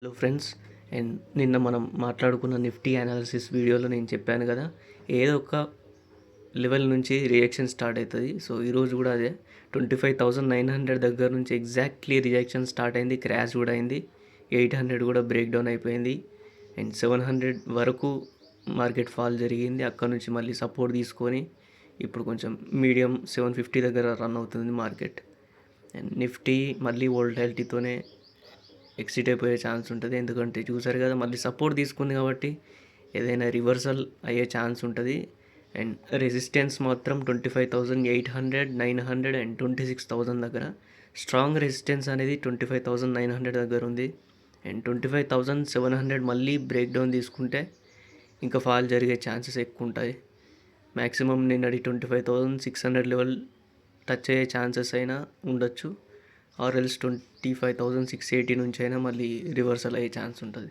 Hello friends. And నిన్న మనం మాట్లాడుకున్న నిఫ్టీ అనాలిసిస్ వీడియోలో నేను చెప్పాను కదా, ఏదో ఒక లెవెల్ నుంచి రియాక్షన్ స్టార్ట్ అవుతుంది. సో ఈరోజు కూడా అదే 25,900 దగ్గర నుంచి ఎగ్జాక్ట్లీ రియాక్షన్ స్టార్ట్ అయింది. క్రాష్ కూడా అయింది. 800 కూడా బ్రేక్ డౌన్ అయిపోయింది. అండ్ 700 వరకు మార్కెట్ ఫాల్ జరిగింది. అక్కడ నుంచి మళ్ళీ సపోర్ట్ తీసుకొని ఇప్పుడు కొంచెం మీడియం 750 దగ్గర రన్ అవుతుంది మార్కెట్. అండ్ నిఫ్టీ మళ్ళీ వోల్టాలిటీతోనే ఎక్సిట్ అయిపోయే ఛాన్స్ ఉంటుంది. ఎందుకంటే చూసారు కదా, మళ్ళీ సపోర్ట్ తీసుకుంది కాబట్టి ఏదైనా రివర్సల్ అయ్యే ఛాన్స్ ఉంటుంది. అండ్ రెసిస్టెన్స్ మాత్రం 25,800, 900 అండ్ 26,000 దగ్గర. స్ట్రాంగ్ రెసిస్టెన్స్ అనేది 25,900 దగ్గర ఉంది. అండ్ 25,700 మళ్ళీ బ్రేక్ డౌన్ తీసుకుంటే ఇంకా ఫాల్ జరిగే ఛాన్సెస్ ఎక్కువ ఉంటాయి. మ్యాక్సిమం నిన్నటి 25,600 లెవెల్ టచ్ అయ్యే ఛాన్సెస్ అయినా ఉండొచ్చు. ఆర్ ఎల్స్ 25,680 నుంచి అయినా మళ్ళీ రివర్సల్ అయ్యే ఛాన్స్ ఉంటుంది.